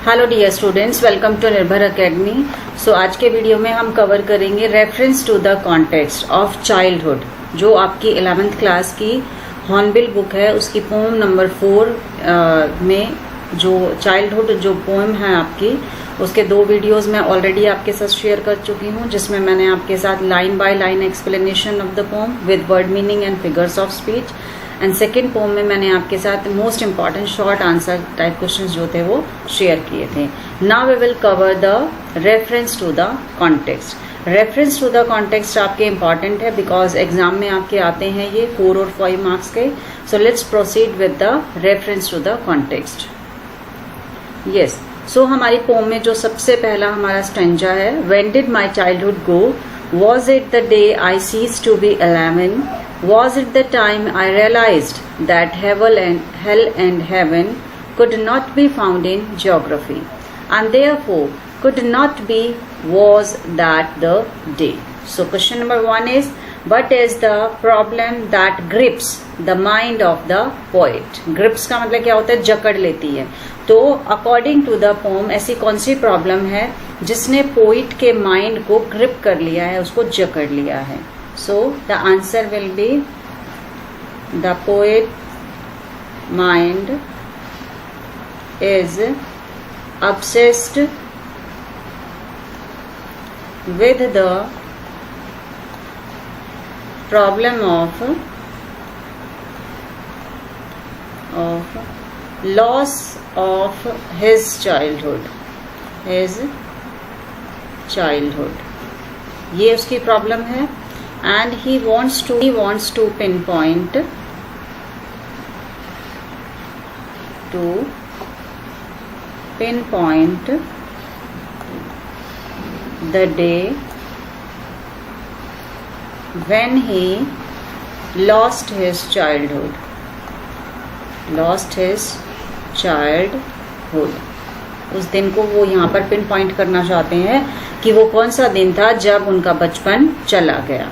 Hello dear students, welcome to Nirbhar academy. So आज के video में हम कवर करेंगे reference to the context of childhood, जो आपकी 11th क्लास की हॉर्नबिल बुक है उसकी पोएम नंबर 4 में जो चाइल्डहुड जो पोएम है आपकी, उसके 2 वीडियोस मैं ऑलरेडी आपके साथ शेयर कर चुकी हूँ, जिसमें मैंने आपके साथ line by line explanation of the poem with word meaning and figures of speech. And second poem में मैंने आपके साथ most important short answer type questions जो थे वो शेयर किए थे। Now we will cover the reference to the context. Reference to the context आपके इंपॉर्टेंट है बिकॉज एग्जाम में आपके आते हैं ये 4 और 5 मार्क्स के। So let's proceed with the reference to the context. Yes, so हमारी पोम में जो सबसे पहला हमारा स्टेंजा है, when did my childhood go, was it the day I ceased to be 11, was it the time I realized that hell and heaven could not be found in geography, and therefore could not be was that the day. So question number 1 is, what is the problem that grips the mind of the poet? Grips का मतलब क्या होता है? जकड़ लेती है। तो according to the poem ऐसी कौन सी प्रॉब्लम है जिसने पोइट के माइंड को ग्रिप कर लिया है, उसको जकड़ लिया है? So the answer will be the poet mind is obsessed with the problem of loss of his childhood, ये उसकी प्रॉब्लम है। And he wants to pinpoint the day when he lost his childhood. उस दिन को वो यहाँ पर pin point करना चाहते हैं कि वो कौन सा दिन था जब उनका बचपन चला गया।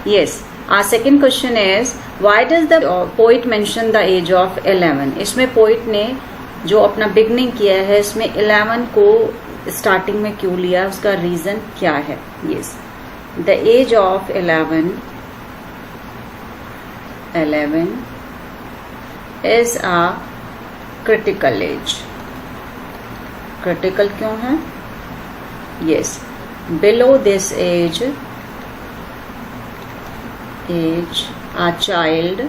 Yes, our second question is, why does the poet mention the age of 11? इसमें पोइट ने जो अपना बिगनिंग किया है इसमें 11 को स्टार्टिंग में क्यों लिया, उसका रीजन क्या है? Yes, the age of 11 is a critical age. Critical क्यों है? Yes, below this age a child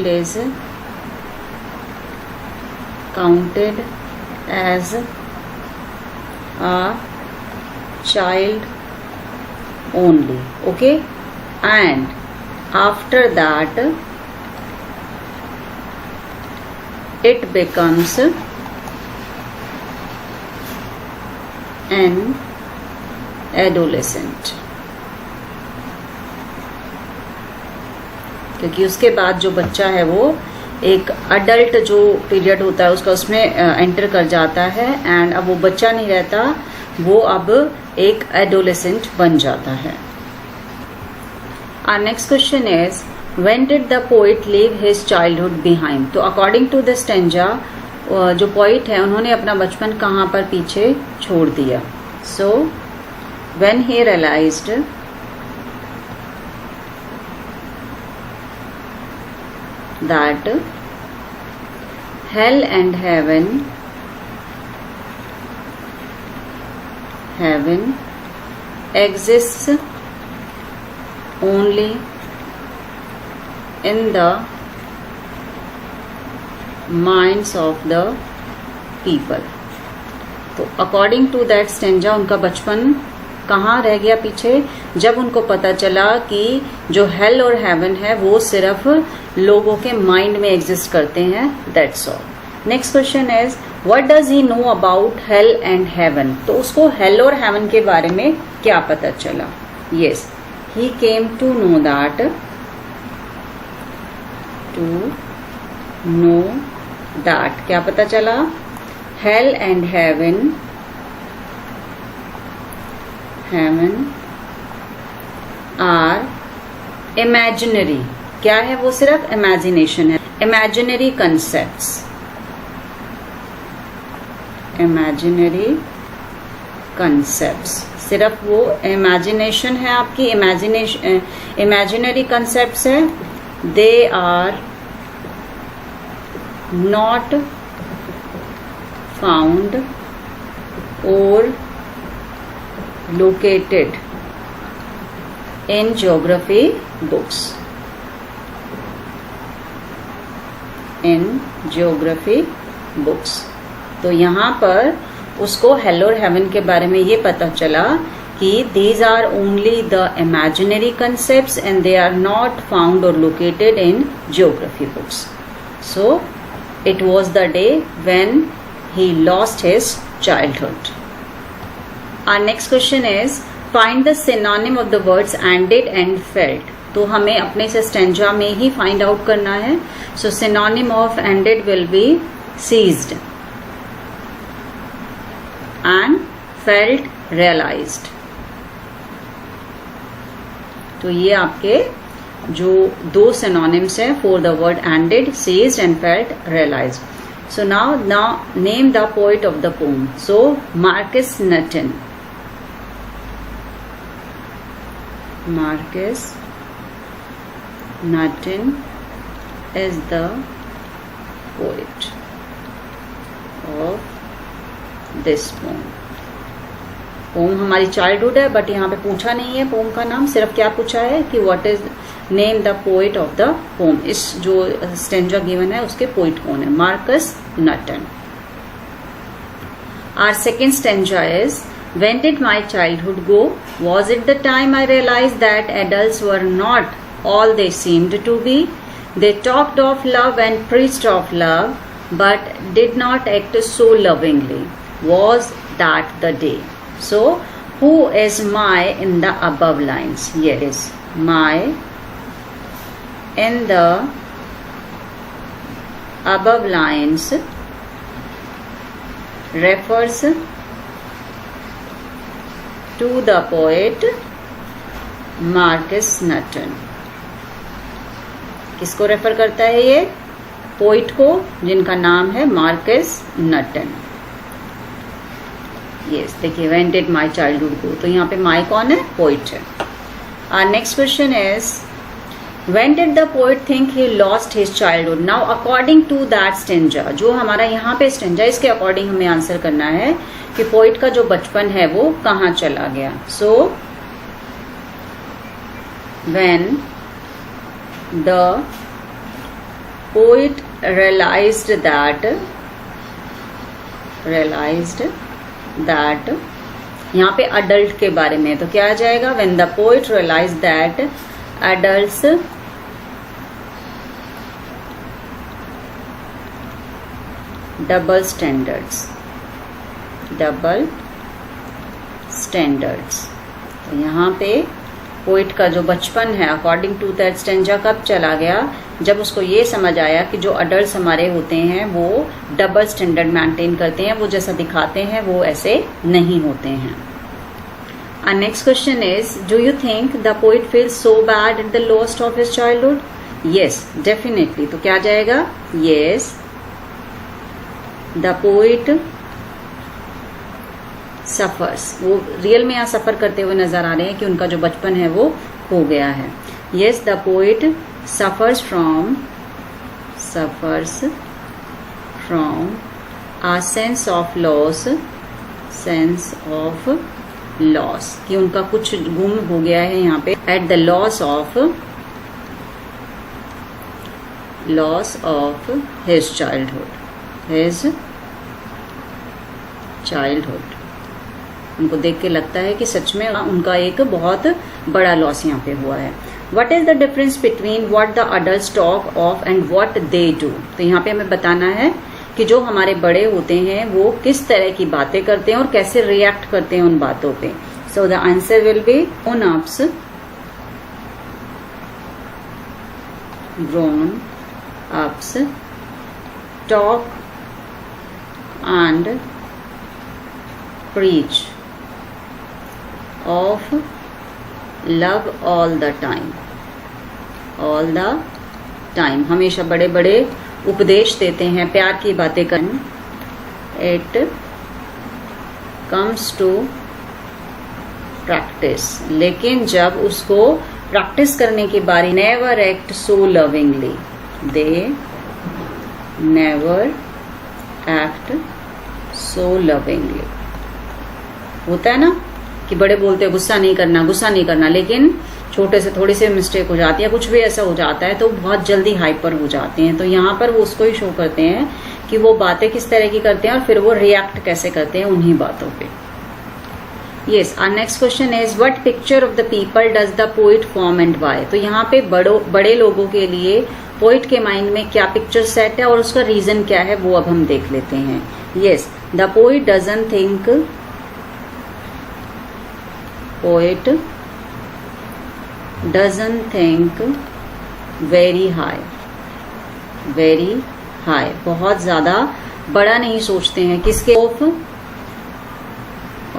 is counted as a child only. Okay, and after that it becomes an adolescent, क्योंकि उसके बाद जो बच्चा है वो एक अडल्ट जो पीरियड होता है उसका उसमें एंटर कर जाता है, एंड अब वो बच्चा नहीं रहता, वो अब एक एडोलेसेंट बन जाता है। Our next question is, when did the poet leave his childhood behind? तो अकॉर्डिंग टू द स्टेंजा जो पोइट है उन्होंने अपना बचपन कहाँ पर पीछे छोड़ दिया? So when he realised that hell and heaven exists only in the minds of the people. तो अकॉर्डिंग टू दैट स्टेंजा उनका बचपन कहाँ रह गया पीछे, जब उनको पता चला कि जो हेल और हेवन है वो सिर्फ लोगों के माइंड में एग्जिस्ट करते हैं। That's all. Next question is, what does he know about hello and haven? तो उसको हेल और हेवन के बारे में क्या पता चला? Yes, he came to know that क्या पता चला? Hell and heaven are imaginary, क्या है वो? सिर्फ इमेजिनेशन है, इमेजिनरी कंसेप्ट्स, इमेजिनरी कंसेप्ट्स, सिर्फ वो इमेजिनेशन है आपकी, इमेजिनरी कंसेप्ट्स है। दे are not found or located in geography books, in geography books. तो यहाँ पर उसको हेल और हेवन के बारे में ये पता चला कि these are only the imaginary concepts and they are not found or located in geography books. So it was the day when he lost his childhood. Our next question is find the synonym of the words ended and felt. तो हमें अपने से stanza में ही find out करना है। So synonym of ended will be seized and felt realized. तो ये आपके जो दो synonyms है for the word ended, seized and felt, realized. So now name the poet of the poem. So Marcus Nutton. Marcus Nutton is the poet of this poem. Poem हमारी childhood है, but यहाँ पे पूछा नहीं है pome का नाम, सिर्फ क्या पूछा है कि what is name the poet of the poem. इस जो स्टेंजा गिवन है उसके पोइट कौन है? Marcus Natten. Our second stanza is when did my childhood go? Was it the time I realize that adults were not all they seemed to be? They talked of love and preached of love but did not act so lovingly. Was that the day? So, who is my in the above lines? Here is my in the above lines refers to the poet Marcus Nutton. किसको refer करता है ये? Poet को, जिनका नाम है Marcus Nutton. Yes, देखिए when did my childhood go, तो यहाँ पे माई कौन है? पोइट है। Our next question is when did the poet think he lost his childhood? Now according to that stanza, जो हमारा यहाँ पे स्टेंजा, इसके अकॉर्डिंग हमें आंसर करना है कि पोइट का जो बचपन है वो कहाँ चला गया। So when the poet realized that यहाँ पे अडल्ट के बारे में, तो क्या आ जाएगा? when the poet realized that adults double standards। तो यहाँ पे पोइट का जो बचपन है अकॉर्डिंग टू दैट स्टेंजा कब चला गया? जब उसको ये समझ आया कि जो अडल्ट हमारे होते हैं वो डबल स्टैंडर्ड मेंटेन करते हैं, वो जैसा दिखाते हैं वो ऐसे नहीं होते हैं। Our next question is, do you think the poet feels so bad at the loss of his childhood? Yes, definitely। तो क्या आ जाएगा? Yes, the poet suffers। वो रियल में यहाँ सफर करते हुए नजर आ रहे हैं कि उनका जो बचपन है वो खो गया है। Yes, the poet suffers from a sense of loss, कि उनका कुछ गुम हो गया है यहाँ पे। at the loss of his childhood। उनको देख के लगता है कि सच में उनका एक बहुत बड़ा लॉस यहाँ पे हुआ है। What is the difference between what the adults talk of and what they do? तो यहाँ पे हमें बताना है कि जो हमारे बड़े होते हैं वो किस तरह की बातें करते हैं और कैसे रिएक्ट करते हैं उन बातों पे। So the answer will be grown ups talk and preach of love all the time, time, हमेशा बड़े बड़े उपदेश देते हैं, प्यार की बातें करने। इट कम्स टू प्रैक्टिस, लेकिन जब उसको प्रैक्टिस करने की बारी, never act so lovingly, they never act so lovingly. होता है ना कि बड़े बोलते हैं गुस्सा नहीं करना, गुस्सा नहीं करना, लेकिन छोटे से थोड़ी सी मिस्टेक हो जाती है, कुछ भी ऐसा हो जाता है तो बहुत जल्दी हाइपर हो जाते हैं। तो यहाँ पर वो उसको ही शो करते हैं कि वो बातें किस तरह की करते हैं और फिर वो रिएक्ट कैसे करते हैं उन्हीं बातों पे। Yes, our next question is what picture of the people does the poet form and why. तो यहाँ पे बड़े लोगों के लिए पोइट के माइंड में क्या पिक्चर सेट है और उसका रीजन क्या है वो अब हम देख लेते हैं। Yes, the poet doesn't think, poet doesn't think very high, very high, बहुत ज्यादा बड़ा नहीं सोचते हैं, किसके,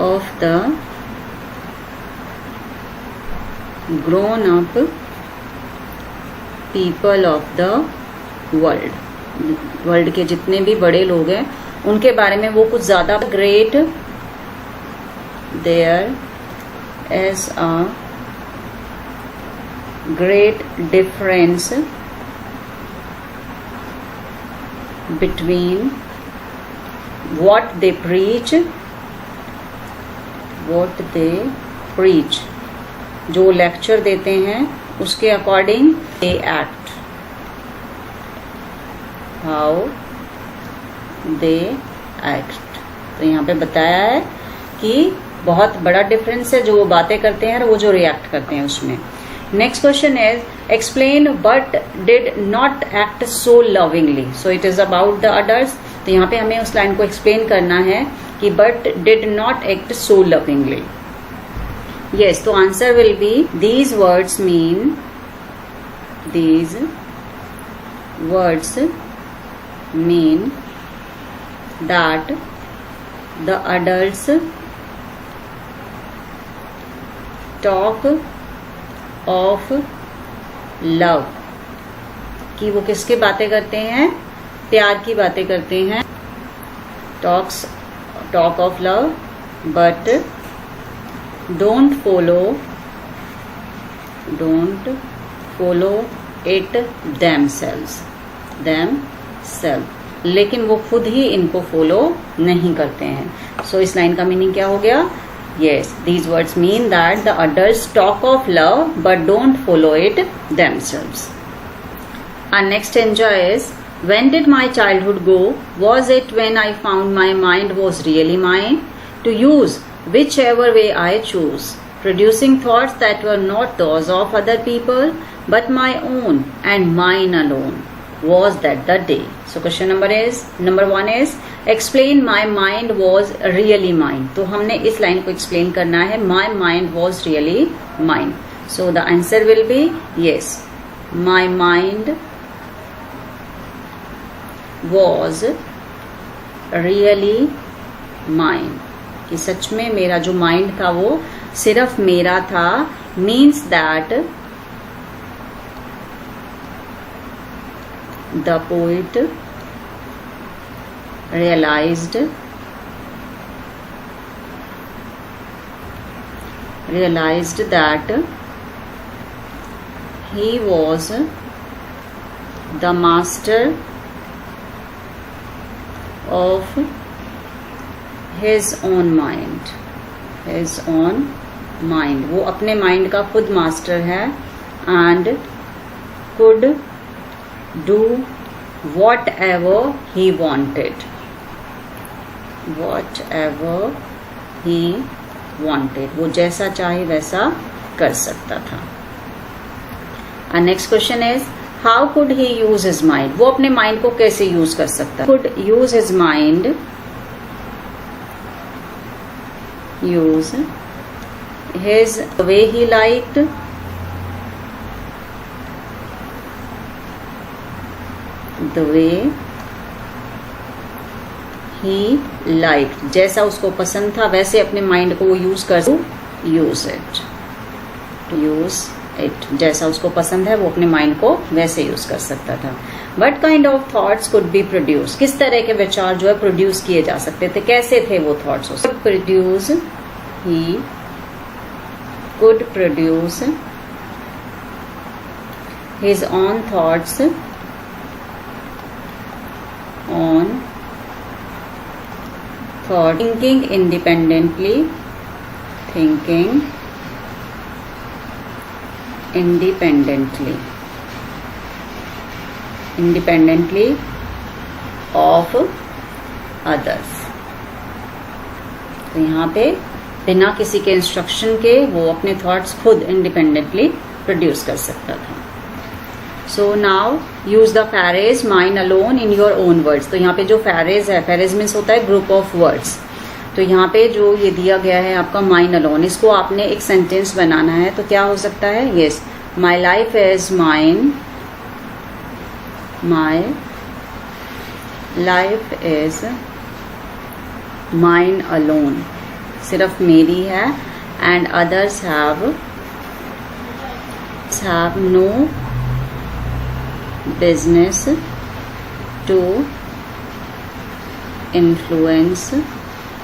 of the grown up people of the world के जितने भी बड़े लोग हैं उनके बारे में वो कुछ ज्यादा, great there is a great difference between what they preach, जो लेक्चर देते हैं उसके according they act, how they act। तो यहाँ पे बताया है कि बहुत बड़ा डिफरेंस है जो वो बातें करते हैं और वो जो रिएक्ट करते हैं उसमें। Next question is explain but did not act so lovingly, so it is about the adults। तो यहाँ पे हमें उस लाइन को एक्सप्लेन करना है कि but did not act so lovingly। yes, तो answer will be these words mean that the adults talk of love, कि वो किसकी बातें करते हैं, प्यार की बातें करते हैं, talk of love, but don't follow it themselves, लेकिन वो खुद ही इनको फॉलो नहीं करते हैं। सो इस लाइन का मीनिंग क्या हो गया? Yes, these words mean that the adults talk of love but don't follow it themselves. Our next stanza is when did my childhood go? Was it when I found my mind was really mine to use whichever way I choose, producing thoughts that were not those of other people but my own and mine alone? Was that the day? So question number 1 is explain my mind was really mine। तो हमने इस line को explain करना है, my mind was really mine। So the answer will be yes, my mind was really mine, कि सच में मेरा जो माइंड था वो सिर्फ मेरा था, means that the poet realized that he was the master of his own mind, वो अपने माइंड का खुद मास्टर है and could do whatever he wanted, वो जैसा चाहे वैसा कर सकता था। और next question is how could he use his mind, वो अपने माइंड को कैसे यूज कर सकता, could use his mind, use his way he liked, the way he liked, जैसा उसको पसंद था वैसे अपने माइंड को वो यूज कर, यूज इट, जैसा उसको पसंद है वो अपने माइंड को वैसे यूज कर सकता था। What kind of thoughts could be produce, किस तरह के विचार जो है प्रोड्यूस किए जा सकते थे, कैसे थे वो thoughts. Produce, he could produce his own thoughts on thought, thinking independently of others। तो यहाँ पे बिना किसी के इंस्ट्रक्शन के वो अपने थॉट्स खुद इंडिपेंडेंटली प्रोड्यूस कर सकता था। So now use the phrase mine alone in your own words. तो यहाँ पे जो फ्रेज है, फ्रेज मीन्स होता है ग्रुप ऑफ वर्ड्स। तो यहाँ पे जो ये दिया गया है आपका माइन अलोन, इसको आपने एक सेंटेंस बनाना है। तो क्या हो सकता है, yes, my life is mine, my life is mine alone, सिर्फ मेरी है। And others have no business to influence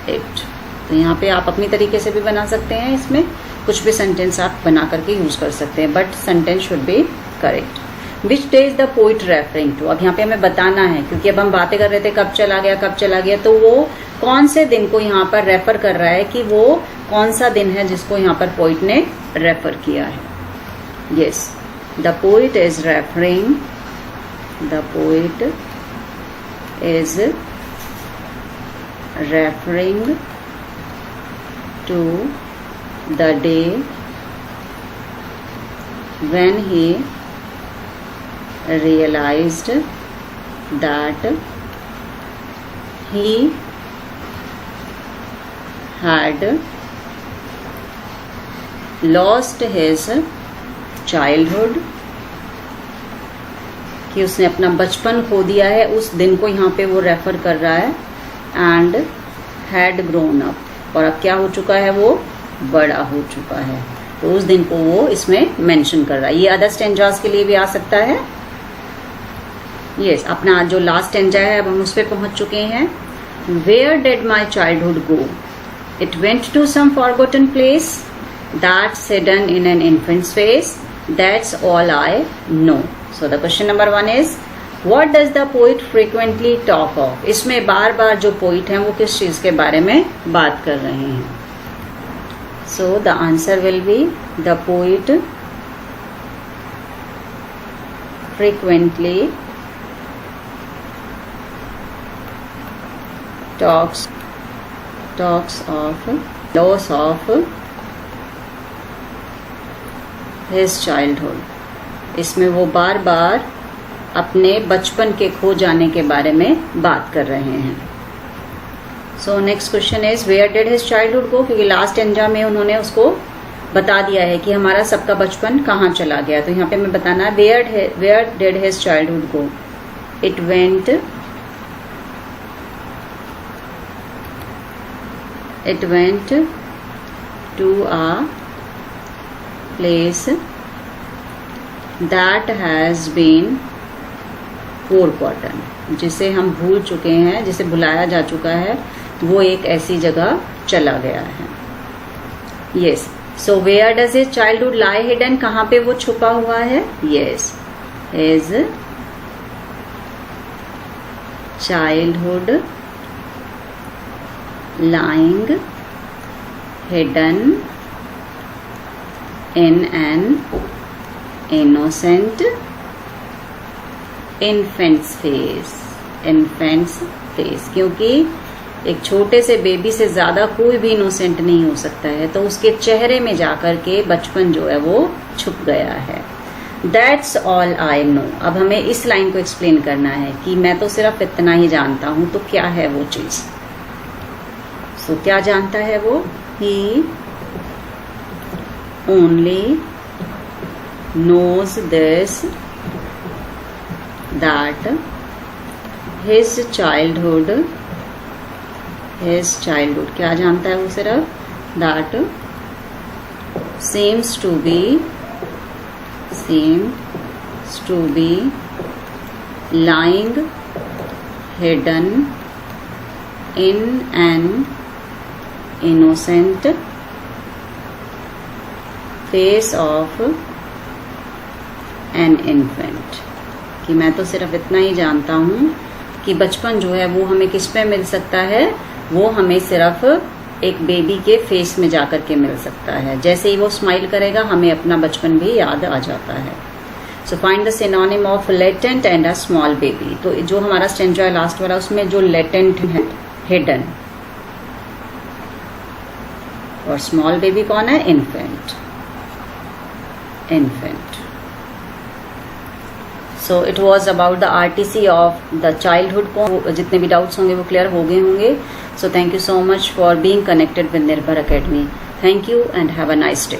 it। तो यहाँ पे आप अपनी तरीके से भी बना सकते हैं, इसमें कुछ भी सेंटेंस आप बना करके यूज कर सकते हैं, but sentence should be correct. Which day is the poet referring to, अब यहाँ पे हमें बताना है, क्योंकि अब हम बातें कर रहे थे कब चला गया, तो वो कौन से दिन को यहाँ पर रेफर कर रहा है, कि वो कौन सा दिन है जिसको यहाँ पर पोइट ने रेफर किया है। Yes, the poet is referring, the poet is referring to the day when he realized that he had lost his childhood, कि उसने अपना बचपन खो दिया है, उस दिन को यहाँ पे वो रेफर कर रहा है। एंड हैड ग्रोन अप, और अब क्या हो चुका है, वो बड़ा हो चुका है। तो उस दिन को वो इसमें मेंशन कर रहा है। ये अदर स्टेंजास के लिए भी आ सकता है। यस, अपना जो लास्ट स्टेंजा है अब हम उस पर पहुंच चुके हैं। Where did my childhood go, it went to some forgotten place, that's hidden in an infant's face, that's all I know. So the question number 1 is, what does the poet frequently talk of? इसमें बार बार जो poet हैं वो किस चीज के बारे में बात कर रहे हैं। So the answer will be, the poet frequently talks of loss of his childhood। इसमें वो बार बार अपने बचपन के खो जाने के बारे में बात कर रहे हैं। So next question is, where did his childhood go, क्योंकि लास्ट एंजा में उन्होंने उसको बता दिया है कि हमारा सबका बचपन कहाँ चला गया। तो यहाँ पे मैं बताना है, where did his childhood go, it went to a place that has been forgotten, जिसे हम भूल चुके हैं, जिसे भुलाया जा चुका है, वो एक ऐसी जगह चला गया है। Yes, so where does his childhood lie hidden, कहाँ पे वो छुपा हुआ है। Yes, his childhood lying hidden in an innocent infant's face, क्योंकि एक छोटे से बेबी से ज्यादा कोई भी इनोसेंट नहीं हो सकता है, तो उसके चेहरे में जाकर के बचपन जो है वो छुप गया है। That's all I know। अब हमें इस लाइन को एक्सप्लेन करना है कि मैं तो सिर्फ इतना ही जानता हूं, तो क्या है वो चीज। सो क्या जानता है वो, he only knows this, that his childhood, क्या जानता है वो सिर्फ, that seems to be seems to be lying hidden in an innocent face of an infant। कि मैं तो सिर्फ इतना ही जानता हूँ कि बचपन जो है वो हमें किस पे मिल सकता है, वो हमें सिर्फ एक बेबी के फेस में जाकर के मिल सकता है। जैसे ही वो स्माइल करेगा हमें अपना बचपन भी याद आ जाता है। So find the synonym of latent and a small baby. तो जो हमारा स्टेंजा है लास्ट वाला, उसमें जो लेटेंट है हिडन, और स्मॉल बेबी कौन है? Infant. So it was about the RTC of the childhood. को जितने भी डाउट्स होंगे वो क्लियर हो गए होंगे। So thank you so much for being connected with Nirbhar academy. Thank you and have a nice day.